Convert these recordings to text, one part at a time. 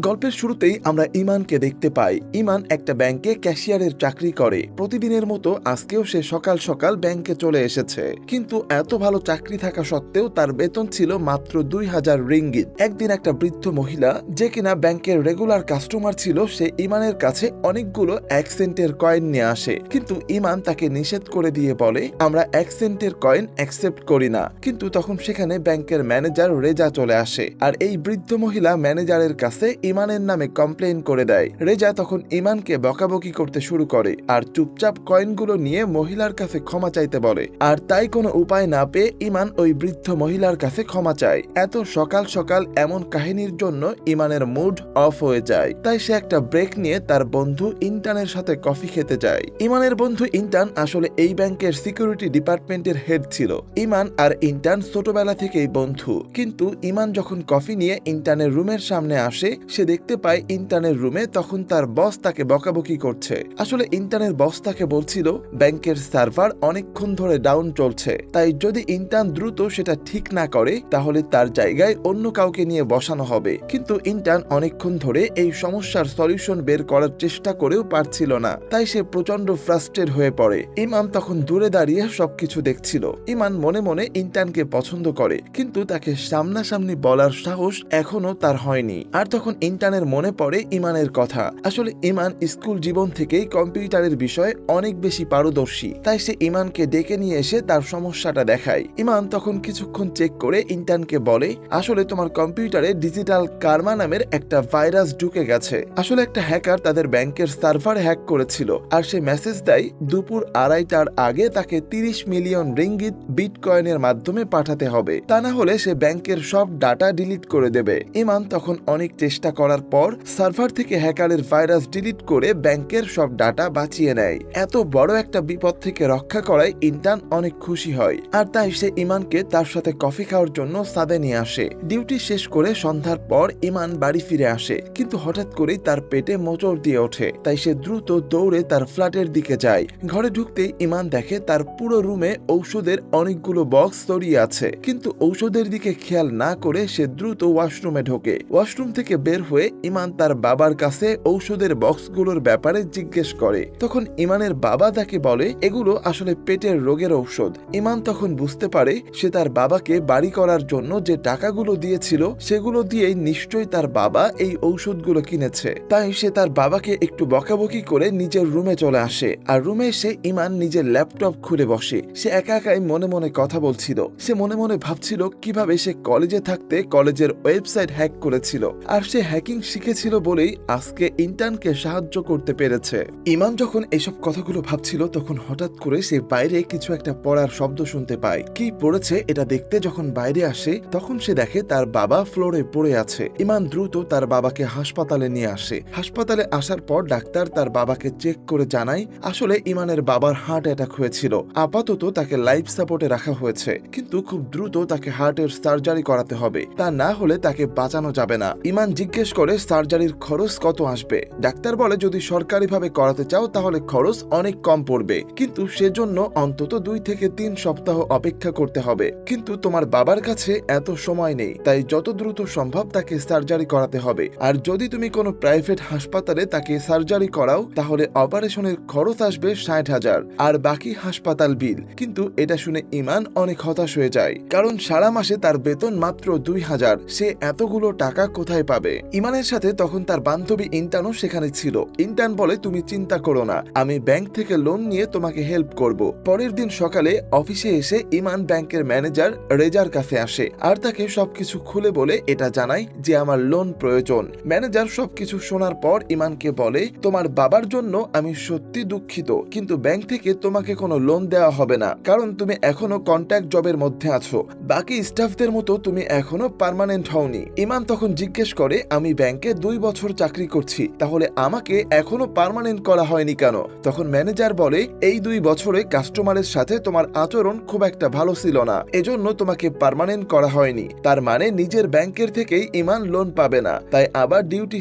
গল্পের শুরুতেই আমরা ইমানকে দেখতে পাই। ইমান একটা ব্যাংকে ক্যাশিয়ারের চাকরি করে। প্রতিদিনের মতো আজকেও সে সকাল সকাল ব্যাংকে চলে এসেছে, কিন্তু এত ভালো চাকরি থাকা সত্ত্বেও তার বেতন ছিল মাত্র 2000 রিঙ্গিত। একদিন একটা বৃদ্ধ মহিলা, যে কিনা ব্যাংকের রেগুলার কাস্টমার ছিল, সে ইমানের কাছে অনেকগুলো 1 সেন্টের কয়েন নিয়ে আসে, কিন্তু ইমান তাকে নিষেধ করে দিয়ে বলে, আমরা 1 সেন্টের কয়েন অ্যাকসেপ্ট করি না। কিন্তু তখন সেখানে ব্যাংকের ম্যানেজার রেজা চলে আসে, আর এই বৃদ্ধ মহিলা ম্যানেজারের কাছে ইমানের নামে কমপ্লেইন করে দেয়। রেজা তখন ইমানকে বকাবকি করতে শুরু করে আর চুপচাপ কয়েনগুলো নিয়ে মহিলার কাছে ক্ষমা চাইতে বলে। আর তাই কোনো উপায় না পেয়ে ইমান ওই বৃদ্ধ মহিলার কাছে ক্ষমা চায়। এত সকাল সকাল এমন কাহিনীর জন্য ইমানের মুড অফ হয়ে যায়, তাই সে একটা ব্রেক নিয়ে তার বন্ধু ইন্টানের সাথে কফি খেতে যায়। ইমানের বন্ধু ইন্টান আসলে এই ব্যাংকের সিকিউরিটি ডিপার্টমেন্টের হেড ছিল। ইমান আর ইন্টান ছোটবেলা থেকেই বন্ধু, কিন্তু ইমান যখন কফি নিয়ে ইন্টানের রুমের সামনে আসে, সে দেখতে পায় ইন্টানের রুমে তখন তার বস তাকে বকাবকি করছে। আসলে ইন্টানের বস তাকে বলছিল ব্যাংকের সার্ভার অনেকক্ষণ ধরে ডাউন চলছে, তাই যদি ইন্টান দ্রুত সেটা ঠিক না করে তাহলে তার জায়গায় অন্য কাউকে নিয়ে বসানো হবে। কিন্তু ইন্টান অনেকক্ষণ ধরে এই সমস্যার সলিউশন বের করার চেষ্টা করেও পারছিল না, তাই সে প্রচন্ড ফ্রাস্ট্রেট হয়ে পড়ে। ইমান তখন দূরে দাঁড়িয়ে সবকিছু দেখছিল। ইমান মনে মনে ইন্টানকে পছন্দ করে, কিন্তু তাকে সামনাসামনি বলার সাহস এখনো তার হয়নি। আর তখন ইন্টানের মনে পড়ে ইমানের কথা। আসলে ইমান স্কুল জীবন থেকেই কম্পিউটারের বিষয়ে অনেক বেশি পারদর্শী, তাই সে ইমানকে ডেকে নিয়ে এসে তার সমস্যাটা দেখায়। ইমান তখন কিছুক্ষণ চেক করে ইন্টানকে বলে, আসলে তোমার কম্পিউটারে ডিজিটাল কার্মা নামের একটা ভাইরাস ঢুকে গেছে। আসলে একটা হ্যাকার তাদের ব্যাংকের সার্ভার হ্যাক করেছিল, আর সে মেসেজ দেয় দুপুর 2:30টার আগে তাকে 30 মিলিয়ন রিঙ্গিত বিটকয়েনের মাধ্যমে পাঠাতে হবে, তা না হলে সে ব্যাংকের সব ডাটা ডিলিট করে দেবে। ইমান তখন অনেক চেষ্টা করার পর সার্ভার থেকে হ্যাকারের ভাইরাস ডিলিট করে ব্যাংকের সব ডাটা বাঁচিয়ে নেয়। এত বড় একটা বিপদ থেকে রক্ষা করায় ইন্টান অনেক খুশি হয়, আর তাই সে ইমানকে তার সাথে কফি খাওয়ার জন্য সাদে নিয়ে আসে। ডিউটি শেষ করে সন্ধ্যার পর ইমান বাড়ি ফিরে আসে, কিন্তু হঠাৎ করেই তার পেটে মোচড় দিয়ে ওঠে, তাই সে দ্রুত দৌড়ে তার ফ্ল্যাটের দিকে যায়। ঘরে ঢুকতেই ইমান দেখে তার পুরো রুমে ঔষধের অনেকগুলো বক্স ছড়িয়ে আছে, কিন্তু ঔষধের দিকে খেয়াল না করে সে দ্রুত ওয়াশরুমে ঢোকে। ওয়াশরুম থেকে বের হয়ে ইমান তার বাবার কাছে ঔষধের বক্সগুলোর ব্যাপারে জিজ্ঞেস করে। তখন ইমানের বাবা তাকে বলে এগুলো আসলে পেটের রোগের ঔষধ। ইমান তখন বুঝতে পারে সে তার বাবাকে বাড়ি করার জন্য যে টাকাগুলো দিয়েছিল সেগুলো দিয়েই নিশ্চয়ই তার বাবা এই ঔষধগুলো কিনেছে। তাই সে তার বাবাকে একটু বকাবকি করে নিজের রুমে চলে আসে, আর রুমে এসে ইমান নিজের ল্যাপটপ খুলে বসে। সে একা একাই মনে মনে কথা বলছিল। সে মনে মনে ভাবছিল কিভাবে সে কলেজে থাকতে কলেজের ওয়েবসাইট হ্যাক করেছিল, আর সে হ্যাকিং শিখেছিল বলেই আজকে ইন্টার্নকে সাহায্য করতে পেরেছে। ইমান যখন এসব কথাগুলো ভাবছিল তখন হঠাৎ করে সে বাইরে কিছু একটা পড়ার শব্দ শুনতে পায়। কি পড়েছে এটা দেখতে যখন বাইরে আসে তখন সে দেখে তার বাবা ফ্লোরে পড়ে আছে। ইমান দ্রুত তার বাবাকে হাসপাতালে নিয়ে আসে। হাসপাতালে আসার পর ডাক্তার তার বাবাকে চেক করে জানায় আসলে ইমানের বাবার হার্ট অ্যাটাক হয়েছিল। আপাতত তাকে লাইফ সাপোর্টে রাখা হয়েছে, কিন্তু খুব দ্রুত তাকে হার্টের সার্জারি করাতে হবে, তা না হলে তাকে বাঁচানো যাবে না। ইমান জিজ্ঞেস করে সার্জারির খরচ কত আসবে। ডাক্তার বলে যদি সরকারিভাবে করাতে চাও তাহলে খরচ অনেক কম পড়বে, কিন্তু সেজন্য অন্তত 2 থেকে 3 সপ্তাহ অপেক্ষা করতে হবে। কিন্তু তোমার বাবার কাছে এত সময় নেই, তাই যত দ্রুত সম্ভব তাকে সার্জারি করাতে হবে। আর যদি তুমি কোনো প্রাইভেট হাসপাতালে তাকে সার্জারি করাও তাহলে অপারেশনের খরচ আসবে 60,000 আর বাকি হাসপাতাল বিল। কিন্তু এটা শুনে ইমান অনেক হতাশ হয়ে যায়, কারণ সারা মাসে তার বেতন মাত্র 2000। সে এতগুলো টাকা কোথায় পাবে? ইমানের সাথে তখন তার বান্ধবী ইন্টানও সেখানে ছিল। ইন্টান বলে তুমি চিন্তা করো না, আমি ব্যাংক থেকে লোন নিয়ে তোমাকে হেল্প করব। পরের দিন সকালে অফিসে এসে ইমান ব্যাংকের ম্যানেজার রেজার কাছে আসে, আর তাকে সবকিছু খুলে বলে এটা জানায় যে আমার লোন প্রয়োজন। ম্যানেজার সবকিছু শোনার পর ইমানকে বলে তোমার বাবার জন্য আমি সত্যি দুঃখিত, কিন্তু ব্যাংক থেকে তোমাকে কোনো লোন দেওয়া হবে না, কারণ তুমি এখনো কন্ট্রাক্ট জবের মধ্যে আছো। বাকি স্টাফদের মতো তুমি এখনো পার্মানেন্ট হওনি। ইমান তখন জিজ্ঞেস করে আমি ব্যাংকে 2 বছর চাকরি করছি, তাহলে আমাকে এখনো পার্মানেন্ট করা হয়নি কেন? তখন ম্যানেজার বলে এই 2 বছরে কাস্টমারের সাথে তোমার আচরণ খুব একটা ভালো ছিল না, এজন্য তোমাকে পার্মানেন্ট করা হয়নি। তার মানে নিজের ব্যাংকের থেকেই ইমান লোন পাবে না, তাই আবার ডিউটি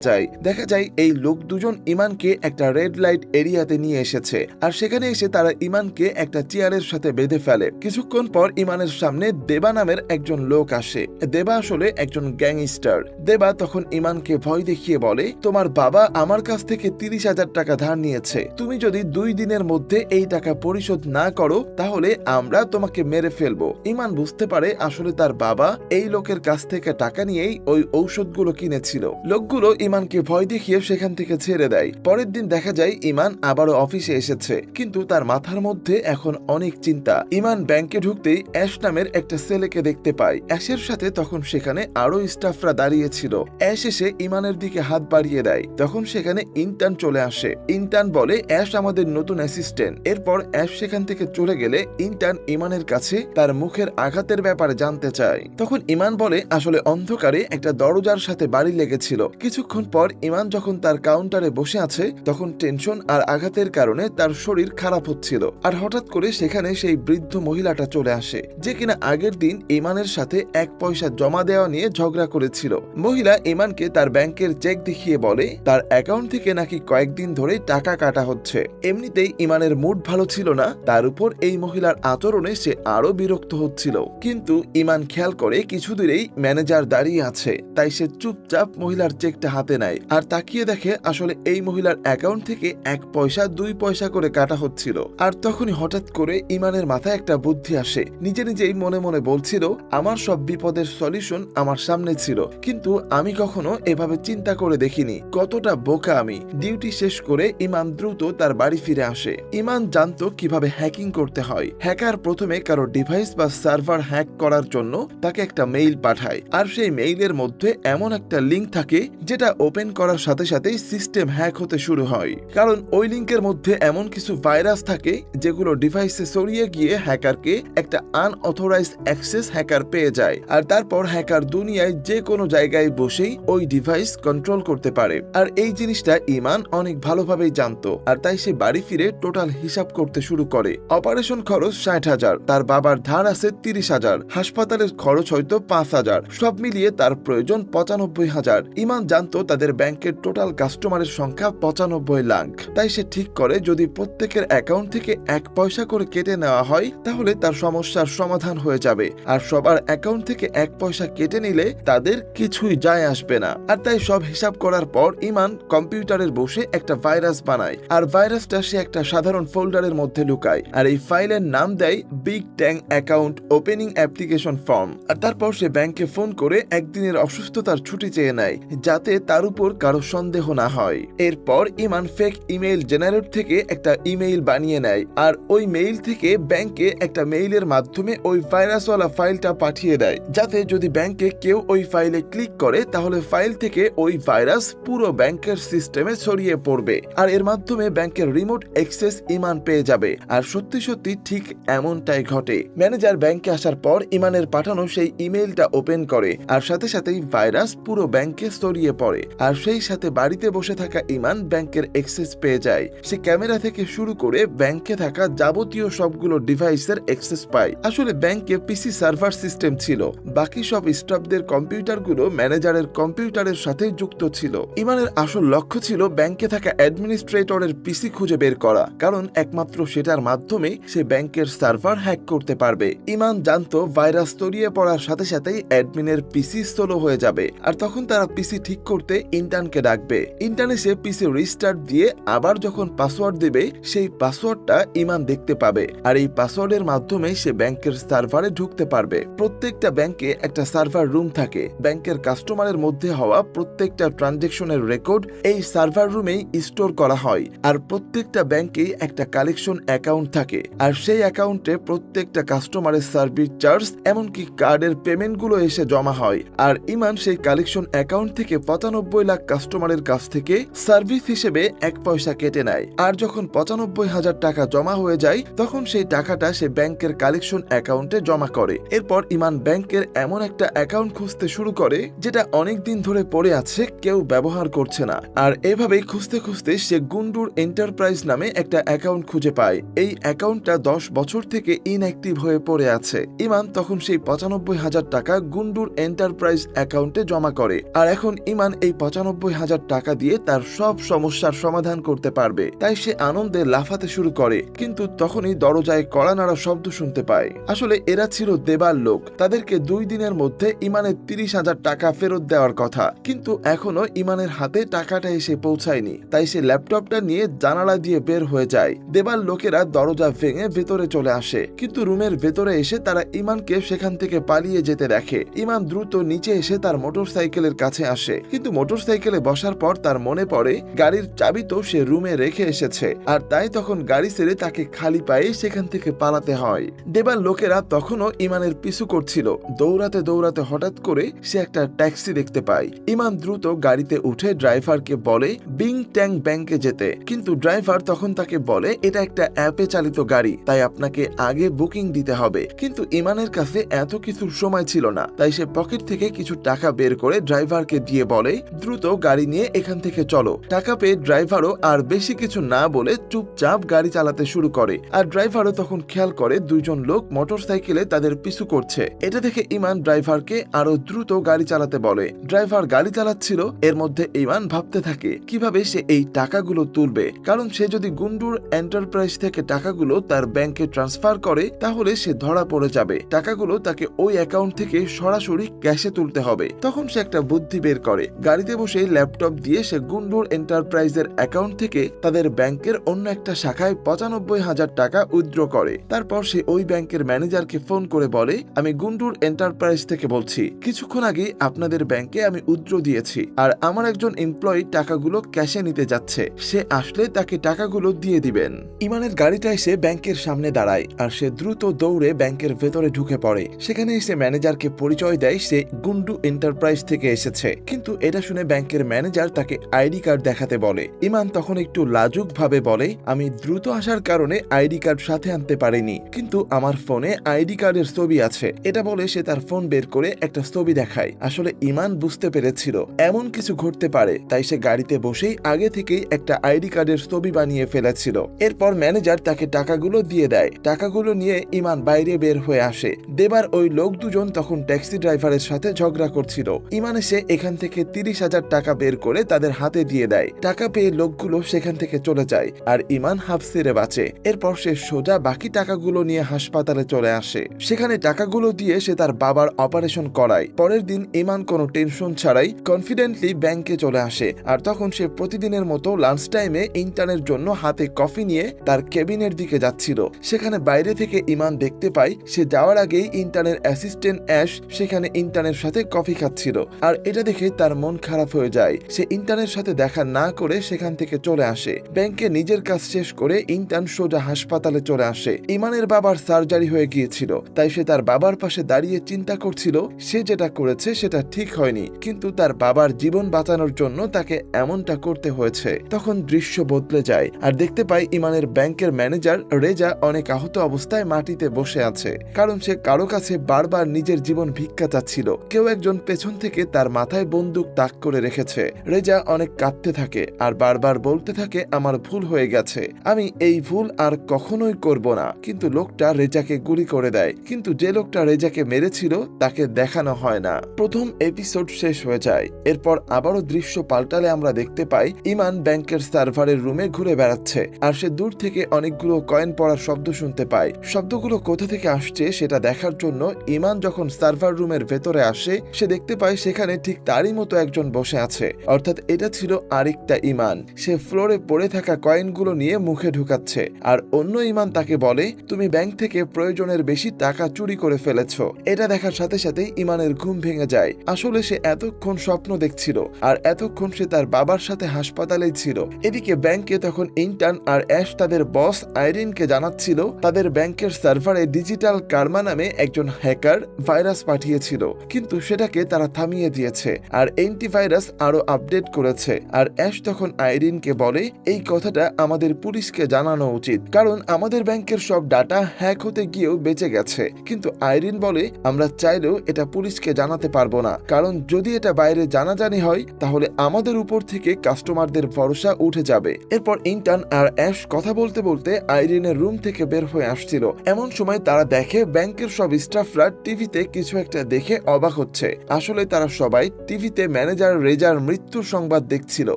যায়। দেখা যায় এই লোক দুজন ইমানকে একটা রেড লাইট এরিয়াতে নিয়ে এসেছে, আর সেখানে এসে তারা ইমানকে একটা চেয়ারের সাথে বেঁধে ফেলে। কিছুক্ষণ পর ইমানের সামনে দেবা নামের একজন লোক আসে। দেবা আসলে একজন গ্যাংস্টার। দেবা তখন ইমানকে ভয় দেখিয়ে বলে, তোমার বাবা আমার কাছ থেকে 30,000 টাকা ধার নিয়েছে, তুমি যদি 2 দিনের মধ্যে এই টাকা পরিশোধ না করো তাহলে আমরা তোমাকে মেরে ফেলবো। ইমান বুঝতে পারে আসলে তার বাবা এই লোকের কাছ থেকে টাকা নিয়েই ওই ঔষধগুলো কিনেছিল। লোকগুলো ইমানকে ভয় দেখিয়ে সেখান থেকে ছেড়ে দেয়। পরের দিন দেখা যায় ইমান আবারও অফিসে এসেছে, কিন্তু তার মাথার মধ্যে এখন অনেক চিন্তা। ইমান ব্যাংকে ঢুকতেই অ্যাশ নামের একটা ছেলেকে দেখতে পায়। অ্যাশের সাথে তখন সেখানে আরো স্টাফরা দাঁড়িয়েছিল। অ্যাশ এসে ইমানের দিকে হাত বাড়িয়ে দেয়। তখন সেখানে ইন্টার্ন চলে আসে। ইন্টার্ন বলে, অ্যাশ আমাদের নতুন অ্যাসিস্ট্যান্ট। এরপর অ্যাশ সেখান থেকে চলে গেলে ইন্টার্ন ইমানের কাছে তার মুখের আঘাতের ব্যাপারে জানতে চায়। তখন ইমান বলে, আসলে অন্ধকারে একটা দরজার সাথে বাড়ি লেগেছিল। কিছুক্ষণ পর ইমান যখন তার কাউন্টারে বসে আছে তখন টেনশন আর আঘাতের কারণে তার শরীর খারাপ হচ্ছিল। আর হঠাৎ করে সেখানে সেই বৃদ্ধ মহিলাটা চলে আসে, যে কিনা আগের দিন ইমানের সাথে 1 পয়সা জমা দেওয়া নিয়ে ঝগড়া করেছিল। মহিলা ইমানকে তার ব্যাংকের চেক দেখিয়ে বলে তার অ্যাকাউন্ট থেকে নাকি কয়েকদিন ধরে টাকা কাটা হচ্ছে। এমনিতেই ইমানের মুড ভালো ছিল না, তার উপর এই মহিলার আচরণে সে আরো বিরক্ত হচ্ছিল। কিন্তু ইমান খেয়াল করে কিছু দূরেই ম্যানেজার দাঁড়িয়ে আছে, তাই সে চুপচাপ মহিলার চেকটা হাতে নেয় আর তাকিয়ে দেখে আসলে এই মহিলার অ্যাকাউন্ট থেকে 1 পয়সা 2 পয়সা করে কাটা হচ্ছিল। আর তখনই হঠাৎ করে ইমানের মাথায় একটা বুদ্ধি আসে। নিজে নিজেই মনে মনে বলছিল, আমার সব বিপদের সলিউশন আমার সামনে ছিল, কিন্তু আমি কখনো এভাবে চিন্তা করে দেখিনি। কতটা বোকা আমি। ডিউটি শেষ করে ইমান দ্রুত তার বাড়ি ফিরে আসে। ইমান জানতো কিভাবে হ্যাকিং করতে হয়। হ্যাকার প্রথমে কারো ডিভাইস বা সার্ভার হ্যাক করার জন্য তাকে একটা মেইল পাঠায়, আর সেই মেইলের মধ্যে এমন একটা লিঙ্ক থাকে যেটা ওপেন করার সাথে সাথেই সিস্টেম হ্যাক হতে শুরু হয়। কারণ ওই লিঙ্কের মধ্যে এমন কিছু ভাইরাস থাকে যেগুলো ডিভাইসে ছড়িয়ে গিয়ে হ্যাকারকে একটা আনঅথরাইজ অ্যাক্সেস হ্যাকার পেয়ে যায়, আর তারপর হ্যাকার দুনিয়ায় যে কোনো জায়গায় বসেই ওই ডিভাইস কন্ট্রোল করতে পারে। আর এই জিনিসটা ইমান অনেক ভালোভাবেই জানতো, আর তাই সে বাড়ি ফিরে টোটাল হিসাব করতে শুরু করে। অপারেশন খরচ 60,000, তার বাবার ধার আছে 30,000, হাসপাতালের খরচ হয়তো 5,000, সব মিলিয়ে তার প্রয়োজন 95,000। ইমান জানতো তাদের ব্যাংকের টোটাল কাস্টমারের সংখ্যা 95 লাখ। তাই সে ঠিক করে যদি প্রত্যেকের অ্যাকাউন্ট থেকে 1 পয়সা করে কেটে নেওয়া হয় তাহলে তার সমস্যার সমাধান হয়ে যাবে, আর সবার অ্যাকাউন্ট থেকে 1 পয়সা কেটে নিলে তাদের কিছুই যায় আসবে না। আর তাই সব হিসাব করার পর ইমান কম্পিউটারের বসে একটা ভাইরাস বানায়, আর ভাইরাসটা সে একটা সাধারণ ফোল্ডারের মধ্যে লুকায়, আর এই ফাইলের নাম দেয় বিগ ট্যাং অ্যাকাউন্ট ওপেনিং অ্যাপ্লিকেশন ফর্ম। আর তারপর সে ব্যাংকে ফোন করে একদিনের অসুস্থতার ছুটি চেয়ে নেয়, যাতে তার উপর কারো সন্দেহ না হয়। এরপর ইমান ফেক ইমেইল জেনারেট থেকে একটা ইমেইল বানিয়ে নেয়, আর ওই মেইল থেকে ব্যাংকে একটা মেইলের মাধ্যমে ওই ভাইরাসওয়ালা ফাইলটা পাঠিয়ে দেয়, যাতে যদি ব্যাংকে কেউ ওই ফাইলে ক্লিক করে তাহলে ফাইল থেকে ওই ভাইরাস পুরো ব্যাংকের সিস্টেমে ছড়িয়ে পড়বে, আর এর মাধ্যমে ব্যাংকের রিমোট অ্যাক্সেস ইমান পেয়ে যাবে। আর সত্যি সত্যি ঠিক এমনটাই ঘটে। ম্যানেজার ব্যাংকে আসার পর ইমানের পাঠানো সেই ইমেইলটা ওপেন করে, আর সাথে সাথেই ভাইরাস পুরো ব্যাংকে ছড়িয়ে পড়ে, আর সেই সাথে বাড়িতে বসে থাকা ইমান ব্যাংকের অ্যাক্সেস পেয়ে যায়। সে ক্যামেরা থেকে শুরু করে ব্যাংকে থাকা যাবতীয় সবগুলো ডিভাইসের অ্যাক্সেস পায়। আসলে ব্যাংকে পিসি সার্ভার সিস্টেম ছিল, বাকি সব স্টাফদের কম্পিউটারগুলো ম্যানেজারের কম্পিউটারের সাথে যুক্ত ছিল। ইমানের আসল লক্ষ্য ছিল ব্যাংকে থাকা অ্যাডমিনিস্ট্রেটরের পিসি খুঁজে বের করা, কারণ একমাত্র সেটার মাধ্যমে সে ব্যাংকের সার্ভার হ্যাক করতে পারবে। ইমান জানতো ভাইরাস ছড়িয়ে পড়ার সাথে সাথেই অ্যাডমিনের পিসি স্লো হয়ে যাবে, আর তখন তারা পিসি ঠিক করতে ইন্টার্নকে ডাকবে। ইন্টার্ন এসে পিসি রিস্টার্ট দিয়ে আবার যখন পাসওয়ার্ড দেবে সেই পাসওয়ার্ডটা ইমান দেখতে পাবে, আর এই পাসওয়ার্ডের মাধ্যমে সে ব্যাংকের সার্ভারে ঢুকতে পারবে। প্রত্যেকটা ব্যাংকে একটা সার্ভার রুম থাকে। ব্যাংকের কাস্টমারের মধ্যে হওয়া প্রত্যেকটা ট্রানজেকশনের রেকর্ড এই সার্ভার রুমেই স্টোর করা হয়, আর প্রত্যেকটা ব্যাংকেই একটা কালেকশন অ্যাকাউন্ট থাকে, আর সেই অ্যাকাউন্টে প্রত্যেকটা কাস্টমারের সার্ভিস চার্জ এমনকি কার্ডের পেমেন্টগুলো এসে জমা হয়। আর ইমান সেই কালেকশন অ্যাকাউন্ট থেকে 95 লাখ কাস্টমারের কাছ থেকে সার্ভিস হিসেবে 1 পয়সা কেটে নেয়, আর যখন 95,000 টাকা জমা হয়ে যায় তখন সেই টাকাটা সে ব্যাংকের কালেকশন অ্যাকাউন্টে জমা করে। এরপর ইমান ব্যাংকের এমন একটা অ্যাকাউন্ট খুঁজতে শুরু করে যেটা অনেক দিন ধরে পড়ে আছে, কেউ ব্যবহার করছে না। আর এভাবেই খুঁজতে খুঁজতে সে গুন্ডুর এন্টারপ্রাইজ নামে একটা অ্যাকাউন্ট খুঁজে পায়। এই অ্যাকাউন্টটা 10 বছর থেকে ইনঅ্যাক্টিভ হয়ে পড়ে আছে। ইমান তখন সেই 95,000 টাকা গুন্ডুর এন্টারপ্রাইজ অ্যাকাউন্টে জমা করে, আর এখন ইমান এই এই ৯৫,০০০ টাকা দিয়ে তার সব সমস্যার সমাধান করতে পারবে। তাই সে আনন্দে লাফাতে শুরু করে, কিন্তু তখনই দরজায় কড়া নাড়া শব্দ শুনতে পায়। আসলে এরা ছিল দেবার লোক। তাদেরকে 2 দিনের মধ্যে ইমানের ৩০,০০০ টাকা ফেরত দেওয়ার কথা, কিন্তু এখনো ইমানের হাতে টাকাটা এসে পৌঁছায়নি। তাই সে ল্যাপটপটা নিয়ে জানালা দিয়ে বের হয়ে যায়। দেবার লোকেরা দরজা ভেঙে ভেতরে চলে আসে, কিন্তু রুমের ভেতরে এসে তারা ইমানকে সেখান থেকে পালিয়ে যেতে দেখে। ইমান দ্রুত নিচে এসে তার মোটরসাইকেলের কাছে আসে, কিন্তু মোটরসাইকেলে বসার পর তার মনে পড়ে গাড়ির চাবি তো সে রুমে রেখে এসেছে, আর তাই তখন গাড়ি ছেড়ে তাকে খালি পায়ে সেখান থেকে পালাতে হয়। দেবার লোকেরা তখনও ইমানের পিছু করছিল। দৌড়াতে দৌড়াতে হঠাৎ করে সে একটা ট্যাক্সি দেখতে পায়। ইমান দ্রুত গাড়িতে উঠে ড্রাইভারকে বলে বিং ট্যাং ব্যাংকে যেতে, কিন্তু ড্রাইভার তখন তাকে বলে এটা একটা অ্যাপে চালিত গাড়ি, তাই আপনাকে আগে বুকিং দিতে হবে। কিন্তু ইমানের কাছে এত কিছুর সময় ছিল না, তাই সে পকেট থেকে কিছু টাকা বের করে ড্রাইভারকে দিয়ে বলে দ্রুত গাড়ি নিয়ে এখান থেকে চলো। টাকা পেয়ে ড্রাইভারও আর বেশি কিছু না বলে চুপচাপ গাড়ি চালাতে শুরু করে, আর ড্রাইভারও তখন খেয়াল করে 2 জন লোক মোটরসাইকেলে তাদের পিছু করছে। এটা দেখে ইমান ড্রাইভারকে আরো দ্রুত গাড়ি চালাতে বলে। ড্রাইভার গাড়ি চালাচ্ছিল, এর মধ্যে ইমান ভাবতে থাকে কিভাবে সে এই টাকাগুলো তুলবে, কারণ সে যদি গুন্ডুর এন্টারপ্রাইজ থেকে টাকাগুলো তার ব্যাংকে ট্রান্সফার করে তাহলে সে ধরা পড়ে যাবে। টাকাগুলো তাকে ওই অ্যাকাউন্ট থেকে সরাসরি ক্যাশে তুলতে হবে। তখন সে একটা বুদ্ধি বের করে। গাড়িতে বসে ল্যাপটপ দিয়ে সে গুন্ডুর এন্টারপ্রাইজের অ্যাকাউন্ট থেকে তাদের ব্যাংকের অন্য একটা শাখায় ৯৫,০০০ টাকা উইথড্র করে। তারপর সে ওই ব্যাংকের ম্যানেজারকে ফোন করে বলে আমি গুন্ডুর এন্টারপ্রাইজ থেকে বলছি, কিছুক্ষণ আগে আপনাদের ব্যাংকে আমি উইথড্র দিয়েছি, আর আমার একজন এমপ্লয়ি টাকাগুলো ক্যাশে নিতে যাচ্ছে, সে আসলে তাকে টাকাগুলো দিয়ে দিবেন। ইমানের গাড়িটা এসে ব্যাংকের সামনে দাঁড়ায়, আর সে দ্রুত দৌড়ে ব্যাংকের ভেতরে ঢুকে পড়ে। সেখানে এসে ম্যানেজারকে পরিচয় দেয় সে গুন্ডু এন্টারপ্রাইজ থেকে এসেছে, কিন্তু এটা শুনে ব্যাংকের ম্যানেজার তাকে আইডি কার্ড দেখাতে বলে। ইমান তখন একটু লাজুক ভাবে বলে আমি দ্রুত আসার কারণে আইডি কার্ড সাথে আনতে পারিনি, কিন্তু আমার ফোনে আইডি কার্ডের ছবি আছে। এটা বলে সে তার ফোন বের করে একটা ছবি দেখায়। আসলে ইমান বুঝতে পেরেছিল এমন কিছু ঘটতে পারে, তাই সে গাড়িতে বসেই আগে থেকেই একটা আইডি কার্ডের ছবি বানিয়ে ফেলেছিল। এরপর ম্যানেজার তাকে টাকাগুলো দিয়ে দেয়। টাকাগুলো নিয়ে ইমান বাইরে বের হয়ে আসে। দেবার ওই লোক 2 জন তখন ট্যাক্সি ড্রাইভারের সাথে ঝগড়া করছিল। ইমান এসে এখান থেকে ৩০,০০০ টাকা বের করে তাদের হাতে দিয়ে দেয়। টাকা পেয়ে লোকগুলো সেখান থেকে চলে যায়, আর ইমান হাফ ছেড়ে বাঁচে। এরপর সে সোজা বাকি টাকাগুলো নিয়ে হাসপাতালে চলে আসে। সেখানে টাকাগুলো দিয়ে সে তার বাবার অপারেশন করায়। পরের দিন ইমান কোনো টেনশন ছাড়াই কনফিডেন্টলি ব্যাংকে চলে আসে, আর তখন সে প্রতিদিনের মতো লাঞ্চ টাইমে ইন্টার্নের জন্য হাতে কফি নিয়ে তার কেবিনের দিকে যাচ্ছিল। সেখানে বাইরে থেকে ইমান দেখতে পায় সে যাওয়ার আগেই ইন্টার্নের অ্যাসিস্ট্যান্ট অ্যাশ সেখানে ইন্টার্নের সাথে কফি খাচ্ছিল, আর এটা দেখে তার মন খারাপ হয়ে যায়। সে ইন্টার্নের সাথে দেখা না করে সেখান থেকে চলে আসে। ব্যাংকে নিজের কাজ শেষ করে ইন্টার্ন সোজা হাসপাতালে চলে আসে। ইমানের বাবার সার্জারি হয়ে গিয়েছিল, তাই সে তার বাবার পাশে দাঁড়িয়ে চিন্তা করছিল সে যেটা করেছে সেটা ঠিক হয়নি, কিন্তু তার বাবার জীবন বাঁচানোর জন্য তাকে এমনটা করতে হয়েছে। তখন দৃশ্য বদলে যায়, আর দেখতে পাই ইমানের ব্যাংকের ম্যানেজার রেজা অনেক আহত অবস্থায় মাটিতে বসে আছে, কারণ সে কারো কাছে বারবার নিজের জীবন ভিক্ষা চাচ্ছিল। কেউ একজন পেছন থেকে তার মাথায় বন্দুক তাক করে রেখেছে। রেজা অনেক কাঁদতে থাকে আর বারবার বলতে থাকে আমার ভুল হয়ে গেছে, আমি এই ভুল আর কখনোই করব না। কিন্তু লোকটা রেজাকে গুলি করে দেয়, কিন্তু যে লোকটা রেজাকে মেরেছিল তাকে দেখানো হয় না। প্রথম এপিসোড শেষ হয়ে যায়। এরপর আবারও দৃশ্য পাল্টালে আমরা দেখতে পাই ইমান ব্যাংকের সার্ভারের রুমে ঘুরে বেড়াচ্ছে, আর সে দূর থেকে অনেকগুলো কয়েন পড়ার শব্দ শুনতে পায়। শব্দগুলো কোথা থেকে আসছে সেটা দেখার জন্য ইমান যখন সার্ভার রুমের ভেতরে আসে, সে দেখতে পায় সেখানে ঠিক তারই মতো একজন বসে আছে, অর্থাৎ এটা ছিল আরেকটা ইমান। সে ফ্লোরে পড়ে থাকা কয়েনগুলো নিয়ে মুখে ঢুকাচ্ছে, আর অন্য ইমান তাকে বলে তুমি ব্যাংক থেকে প্রয়োজনের বেশি টাকা চুরি করে ফেলেছ। এটা দেখার সাথে সাথেই ইমানের ঘুম ভেঙে যায়। আসলে সে এতক্ষণ স্বপ্ন দেখছিল, আর এতক্ষণ সে তার বাবার সাথে হাসপাতালেই ছিল। এদিকে ব্যাংকে তখন ইন্টার্ন আর অ্যাশ তাদের বস আইরিনকে জানাচ্ছিল তাদের ব্যাংকের সার্ভারে ডিজিটাল কার্মা নামে একজন হ্যাকার ভাইরাস পাঠিয়েছিল, কিন্তু সেটাকে তারা থামিয়ে দিয়েছে, আর অ্যান্টিভাইরাস আরো আপডেট করেছে। আর অ্যাশ তখন আইরিনকে বলে এই কথাটা আমাদের পুলিশকে জানানো উচিত, কারণ আমাদের ব্যাংকের সব ডাটা হ্যাক হতে গিয়েও বেঁচে গেছে। কিন্তু আইরিন বলে আমরা চাইলেও এটা পুলিশকে জানাতে পারবো না, কারণ যদি এটা বাইরে জানাজানি হয় তাহলে আমাদের উপর থেকে কাস্টমারদের ভরসা উঠে যাবে। এরপর ইন্টার্ন আর অ্যাশ কথা বলতে বলতে আইরিনের রুম থেকে বের হয়ে আসছিল। এমন সময় তারা দেখে ব্যাংকের সব স্টাফরা টিভিতে কিছু একটা দেখে অবাক হচ্ছে। আসলে তারা সবাই টিভিতে ম্যানেজার ম্যানেজার রেজার মৃত্যুর সংবাদ দেখছিল।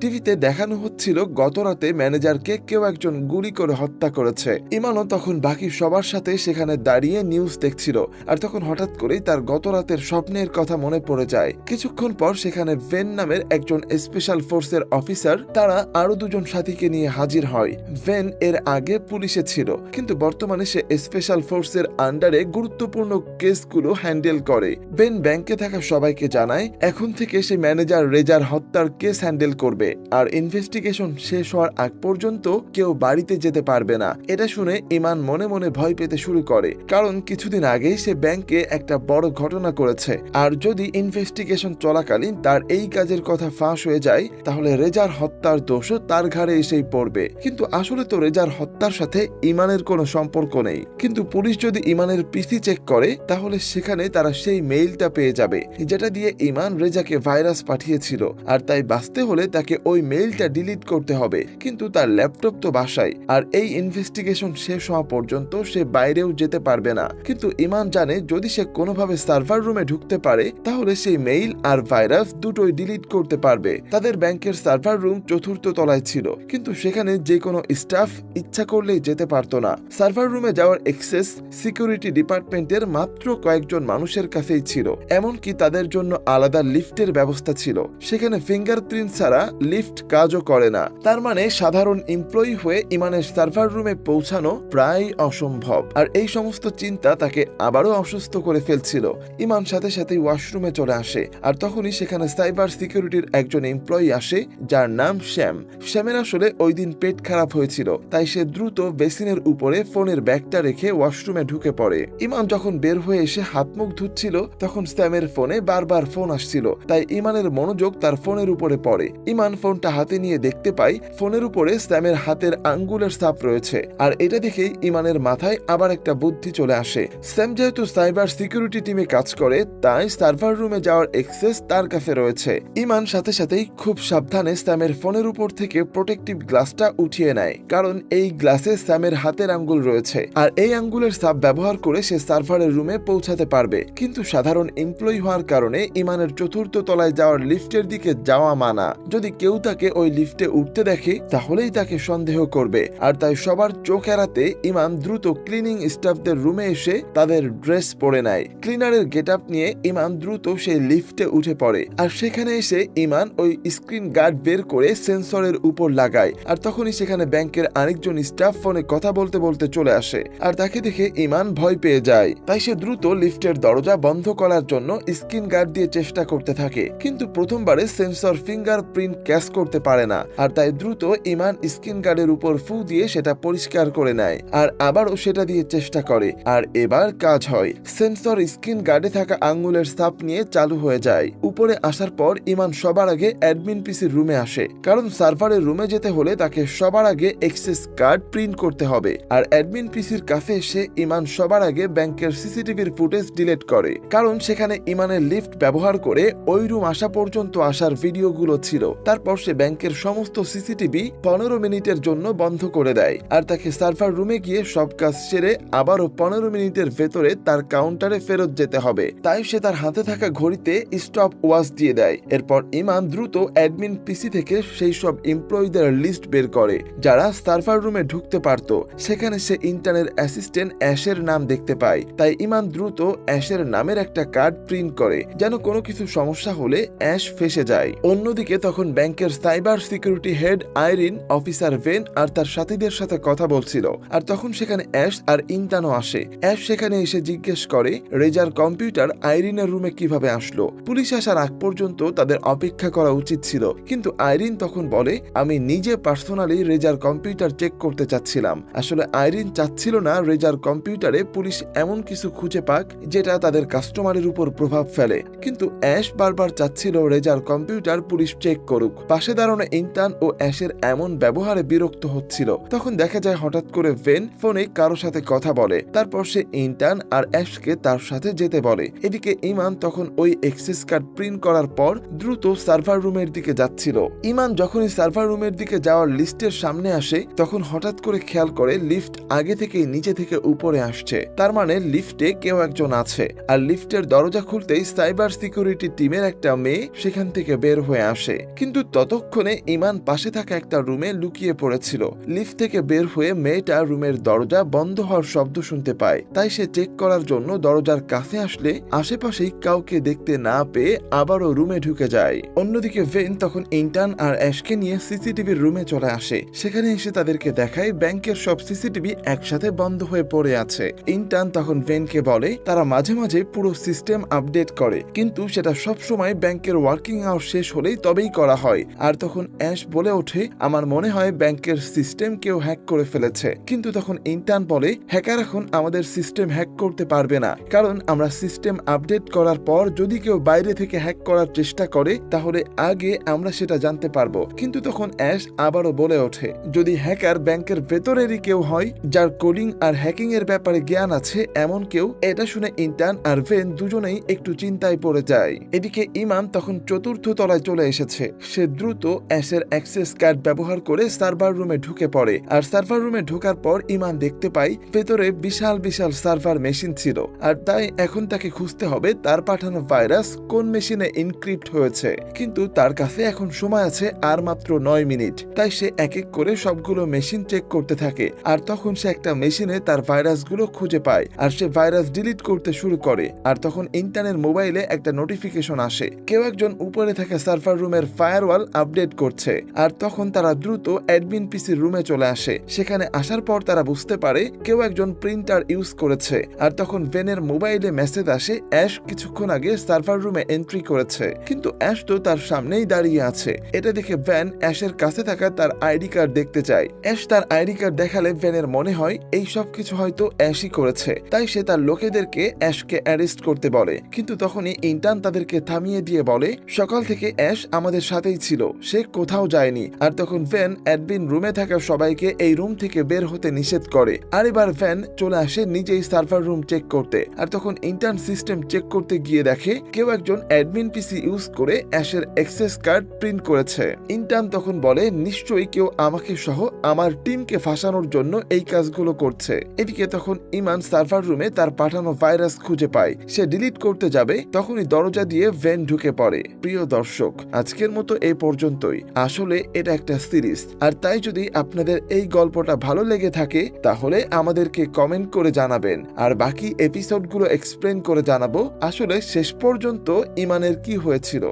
টিভিতে দেখানো হচ্ছিল গতরাতে ম্যানেজারকে কেউ একজন গুলি করে হত্যা করেছে। ইমানও তখন বাকি সবার সাথে সেখানে দাঁড়িয়ে নিউজ দেখছিল। আর তখন হঠাৎ করেই তার গতরাতের স্বপ্নের কথা মনে পড়ে যায়। কিছুক্ষণ পর সেখানে ভেন নামের একজন স্পেশাল ফোর্সের অফিসার, তারা আরো দুজন সাথীকে নিয়ে হাজির হয়। ভেন এর আগে পুলিশে ছিল, কিন্তু বর্তমানে সে স্পেশাল ফোর্সের আন্ডারে গুরুত্বপূর্ণ কেসগুলো হ্যান্ডেল করে। ভেন ব্যাংকে থাকা সবাইকে জানায় এখন থেকে সে ম্যানেজার রেজার হত্যার কেস হ্যান্ডেল করবে, আর ইনভেস্টিগেশন শেষ হওয়ার আগ পর্যন্ত কেউ বাড়িতে যেতে পারবে না। এটা শুনে ইমান মনে মনে ভয় পেতে শুরু করে, কারণ কিছুদিন আগেই সে ব্যাংকে একটা বড় ঘটনা করেছে। আর যদি ইনভেস্টিগেশন চলাকালীন তার এই কাজের কথা ফাঁস হয়ে যায়, তাহলে রেজার হত্যার দোষও তার ঘাড়ে এসেই পড়বে। কিন্তু আসলে তো রেজার হত্যার সাথে ইমানের কোনো সম্পর্ক নেই। কিন্তু পুলিশ যদি ইমানের পিসি চেক করে, তাহলে সেখানে তারা সেই মেইলটা পেয়ে যাবে যেটা দিয়ে ইমান রেজাকে ভাইরাস পাঠিয়েছিল। আর তাই বাঁচতে হলে তাকে ওই মেইলটা ডিলিট করতে হবে। কিন্তু তার ল্যাপটপ তো বাসায়, আর এই ইনভেস্টিগেশন শেষ হওয়া পর্যন্ত সে বাইরেও যেতে পারবে না। কিন্তু ইমান জানে যদি সে কোনোভাবে সার্ভার রুমে ঢুকতে পারে, তাহলে সেই মেইল আর ভাইরাস দুটোই ডিলিট করতে পারবে। তাদের ব্যাংকের সার্ভার রুম 4th তলায় ছিল, কিন্তু সেখানে যে কোনো স্টাফ ইচ্ছা করলেই যেতে পারতো না। সার্ভার রুমে যাওয়ার অ্যাক্সেস সিকিউরিটি ডিপার্টমেন্টের মাত্র কয়েকজন মানুষের কাছেই ছিল। এমনকি তাদের জন্য আলাদা লিফটের ব্যবস্থা ছিল। সেখানে ফিঙ্গারপ্রিন্ট ছাড়া লিফট কাজও করে না। তার মানে সাধারণ এমপ্লয়ি হয়ে ইমানের সার্ভার রুমে পৌঁছানো প্রায় অসম্ভব। আর এই সমস্ত চিন্তা তাকে আবারও অসুস্থ করে ফেলছিল। ইমান সাথে সাথে ওয়াশরুমে চলে আসে, আর তখনই সেখানে সাইবার সিকিউরিটির একজন এমপ্লয়ি আসে যার নাম শ্যাম। শ্যামের আসলে ওই দিন পেট খারাপ হয়েছিল, তাই সে দ্রুত বেসিনের উপরে ফোনের ব্যাগটা রেখে ওয়াশরুমে ঢুকে পড়ে। ইমান যখন বের হয়ে এসে হাত মুখ ধুচ্ছিল, তখন শ্যামের ফোনে বারবার ফোন আসছিল, তাই ইমানের মনোযোগ তার ফোনের উপরে পড়ে। ইমান ফোনটা হাতে নিয়ে দেখতে পায় ফোনের উপরে শ্যামের হাতের আঙ্গুলের ছাপ রয়েছে। আর এটা দেখেই ইমানের মাথায় আবার একটা বুদ্ধি চলে আসে। শ্যাম যেহেতু সাইবার সিকিউরিটি টিমে কাজ করে, তাই সার্ভার রুমে যাওয়ার অ্যাক্সেস তার কাছে রয়েছে। ইমান সাথে সাথেই খুব সাবধানে স্যামের ফোনের উপর থেকে প্রোটেক্টিভ গ্লাসটা উঠিয়ে নেয়, কারণ এই গ্লাসে স্যামের হাতের আঙ্গুল রয়েছে। আর এই আঙ্গুলের ছাপ ব্যবহার করে সে সার্ভারের রুমে পৌঁছাতে পারবে। কিন্তু সাধারণ এমপ্লয়ি হওয়ার কারণে ইমানের 4th তলায় যাওয়ার লিফটের দিকে যাওয়া মানা। যদি কেউ তাকে ওই লিফটে উঠতে দেখে, তাহলেই তাকে সন্দেহ করবে। আর তাই সবার চোখ এড়াতে ইমান দ্রুত ক্লিনিং স্টাফদের রুমে এসে তাদের ড্রেস পরে নেয়। ক্লিনারের গেটআপ নিয়ে ইমান দ্রুত সেই লিফটে উঠে পড়ে। আর সেখানে এসে ইমান ওই স্ক্রিন গার্ড বের করে সেন্সরের উপর লাগায়। আর তখনই সেখানে ব্যাংকের আরেকজন স্টাফ ফোনে কথা বলতে বলতে চলে আসে। আর তাকে দেখে ইমান ভয় পেয়ে যায়, তাই সে দ্রুত লিফটের দরজা বন্ধ করার জন্য স্ক্রিন গার্ড দিয়ে চেষ্টা করতে থাকে। কিন্তু প্রথমবারে সেন্সর ফিঙ্গারপ্রিন্ট ক্যাচ করতে পারে না। আর তাই দ্রুত ইমান স্ক্রিন গার্ডের উপর ফু দিয়ে সেটা পরিষ্কার করে নেয়, আর আবারও সেটা দিয়ে চেষ্টা করে। আর এবার কাজ হয়। সেন্সর স্ক্রিন গার্ডে থাকা আঙ্গুলের ছাপ নিয়ে চালু হয়ে যায়। উপরে আসার পর ইমান সবার আগে অ্যাডমিন পিসির রুমে আসে, কারণ সার্ভারের রুমে যেতে হলে তাকে সবার আগে অ্যাক্সেস কার্ড প্রিন্ট করতে হবে। আর অ্যাডমিন পিসির কাছে এসে ইমান সবার আগে ব্যাংকের সিসিটিভির ফুটেজ ডিলিট করে, কারণ সেখানে ইমানের লিফট ব্যবহার করে ওই রুম আসা পর্যন্ত আসার ভিডিওগুলো ছিল। তারপর সে ব্যাংকের সমস্ত সিসিটিভি 15 মিনিটের জন্য বন্ধ করে দেয়। আর তাকে সার্ভার রুমে গিয়ে সব কাজ সেরে আবারও 15 মিনিটের ভেতরে তার কাউন্টারে ফেরত যেতে হবে। তাই সে তার হাতে থাকা ঘড়িতে স্টপ ওয়াচ দিয়ে দেয়। এরপর ইমান দ্রুত অ্যাডমিন পিসি থেকে সেই সব এমপ্লয়িদের লিস্ট বের করে যারা সার্ভার রুমে ঢুকতে পারত। সেখানে সে ইন্টার্নের অ্যাসিস্ট্যান্ট অ্যাশের নাম দেখতে পায়। তাই ইমান দ্রুত অ্যাশের নামের একটা কার্ড প্রিন্ট করে, যেন কোনো কিছু সমস্যা হলে অ্যাশ ফেসে যায়। অন্যদিকে তখন ব্যাংকের cyber security head Irene, officer ভেন আর তার সাথীদের সাথে কথা বলছিল। আর তখন সেখানে অ্যাশ আর ইন্টানও আসে। অ্যাশ সেখানে এসে জিজ্ঞেস করে রেজার কম্পিউটার আইরিনের রুমে কিভাবে আসলো। পুলিশ আসার আগ পর্যন্ত তাদের অপেক্ষা করা উচিত ছিল, কিন্তু আইরিন তখন বলে আমি নিজে পার্সোনালি রেজার কম্পিউটার চেক করতে চাচ্ছিলাম। আসলে আইরিন চাচ্ছিল না রেজার কম্পিউটারে পুলিশ এমন কিছু খুঁজে পাক যেটা তাদের কাস্টমারের উপর প্রভাব ফেলে। কিন্তু অ্যাশ বারবার চাচ্ছিল রেজার কম্পিউটার পুলিশ চেক করুক। পাশে দাঁড়ানো ইন্টার্ন ও অ্যাশের এমন ব্যবহারে বিরক্ত হচ্ছিল। তখন দেখা যায় হঠাৎ করে ভেন ফোনে কারো সাথে কথা বলে। তারপর সে ইন্টার্ন আর অ্যাশকে তার সাথে যেতে বলে। এদিকে ইমান তখন ওই অ্যাক্সেস কার্ড প্রিন্ট করার পর দ্রুত সার্ভার রুমের দিকে যাচ্ছিল। ইমান যখনই সার্ভার রুমের দিকে যাওয়ার লিস্টের সামনে আসে, তখন হঠাৎ করে খেয়াল করে লিফট আগে থেকেই নিচে থেকে উপরে আসছে। তার মানে লিফটে কেউ একজন আছে। আর লিফটের দরজা খুলতেই সাইবার সিকিউরিটি টিমের একটা মেয়ে মেয়ে সেখান থেকে বের হয়ে আসে, কিন্তু ততক্ষণে ইমান পাশে থাকা একটা রুমে লুকিয়ে পড়েছিল। লিফট থেকে বের হয়ে মেয়েটা রুমের দরজা বন্ধ হওয়ার শব্দ শুনতে পায়, তাই সে চেক করার জন্য দরজার কাছে আসলে আশেপাশেই কাউকে দেখতে না পেয়ে আবারও রুমে ঢুকে যায়। অন্যদিকে ভেন তখন ইন্টার্ন আর অ্যাশকে নিয়ে সিসিটিভির রুমে চলে আসে। সেখানে এসে তাদেরকে দেখায় ব্যাংকের সব সিসিটিভি একসাথে বন্ধ হয়ে পড়ে আছে। ইন্টার্ন তখন ভেনকে বলে তারা মাঝে মাঝে পুরো সিস্টেম আপডেট করে, কিন্তু সেটা সব সময় ব্যাংকের ওয়ার্কিং আওয়ার শেষ হলেই তবেই করা হয়। আর তখন অ্যাশ বলে ওঠে, আমার মনে হয় ব্যাংকের সিস্টেম কেউ হ্যাক করে ফেলেছে। কিন্তু তখন ইন্টার্ন বলে, হ্যাকার এখন আমাদের সিস্টেম হ্যাক করতে পারবে না, কারণ আমরা সিস্টেম আপডেট করার পর যদি কেউ বাইরে থেকে হ্যাক করার চেষ্টা করে তাহলে আগে আমরা সেটা জানতে পারবো। কিন্তু তখন অ্যাশ আবারও বলে ওঠে, যদি হ্যাকার ব্যাংকের ভেতরেরই কেউ হয় যার কোডিং আর হ্যাকিং এর ব্যাপারে জ্ঞান আছে এমন কেউ। এটা শুনে ইন্টার্ন আর ভেন দুজনেই একটু চিন্তায় পড়ে যায়। এদিকে ইমান তখন চতুর্থ তলায় চলে এসেছে। সে দ্রুত অ্যাশের অ্যাক্সেস কার্ড ব্যবহার করে সার্ভার রুমে ঢুকে পড়ে। আর সার্ভার রুমে ঢোকার পর ইমান দেখতে পায় ভেতরে বিশাল বিশাল সার্ভার মেশিন ছিল, আর তাই এখন তাকে খুঁজতে হবে তার পাঠানো ভাইরাস কোন মেশিনে ইনক্রিপ্ট হয়েছে। কিন্তু তার কাছে এখন সময় আছে আর মাত্র 9 মিনিট, তাই সে এক এক করে সবগুলো মেশিন চেক করতে থাকে। আর তখন সে একটা মেশিনে তার ভাইরাসগুলো খুঁজে পায় আর সে ভাইরাস ডিলিট করতে শুরু করে। আর তখন ইন্টার্নের মোবাইলে একটা নোটিফিকেশন আসে, কেউ একজন উপরে থাকা সার্ভার রুমের ফায়ারওয়াল আপডেট করছে। আর তখন তারা দ্রুত অ্যাডমিন পিসির রুমে চলে আসে। সেখানে আসার পর তারা বুঝতে পারে কেউ একজন প্রিন্টার ইউজ করেছে। আর তখন ভেনের মোবাইলে মেসেজ আসে, অ্যাশ কিছুক্ষণ আগে সার্ভার রুমে এন্ট্রি করেছে। কিন্তু অ্যাশ তো তার সামনেই দাঁড়িয়ে আছে। এটা দেখে ভ্যান অ্যাশের কাছে থাকা তার আইডি কার্ড দেখতে চায়। অ্যাশ তার আইডি কার্ড দেখালে ভ্যানের মনে হয় এই সব কিছু হয়তো অ্যাশই করেছে, তাই সে তার লোকেদেরকে অ্যাশকে অ্যারেস্ট করতে বলে। কিন্তু তখনই ইন্টার্ন তাদেরকে থামিয়ে দিয়ে বলে, সকাল থেকে অ্যাশ আমাদের সাথেই ছিল, সে কোথাও যায়নি। আর তখন ভ্যান অ্যাডমিন রুমে থাকা সবাইকে এই রুম থেকে বের হতে নিষেধ করে। আর এবার ভ্যান চলে আসে নিজেই সার্ভার রুম চেক করতে। আর তখন ইন্টার্ন সিস্টেম চেক করতে গিয়ে দেখে কেউ একজন অ্যাডমিন পিসি ইউজ করে অ্যাশের অ্যাক্সেস কার্ড প্রিন্ট করেছে। ইন্টার্ন তখন বলে, নিশ্চয়ই কেউ আমাকে সহ আমার টিমকে ফাঁসানোর জন্য এই কাজগুলো করছে। এদিকে তখন ইমান সার্ভার রুমে তার পাঠানো ভাইরাস খুঁজে পায়। সে ডিলিট করতে যাবে, তখনই দরজা দিয়ে ভ্যান ঢুকে পড়ে। প্রিয় দর্শক, আজকের মতো এই পর্যন্তই। আসলে এটা একটা সিরিজ, আর তাই যদি আপনাদের এই গল্পটা ভালো লেগে থাকে তাহলে আমাদেরকে কমেন্ট করে জানাবেন, আর বাকি এপিসোডগুলো এক্সপ্লেন করে জানাবো আসলে শেষ পর্যন্ত ইমানের কি হয়েছিল।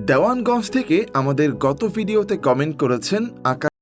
দেওয়ানগঞ্জ থেকে আমাদের গত ভিডিওতে কমেন্ট করেছেন আকাশ।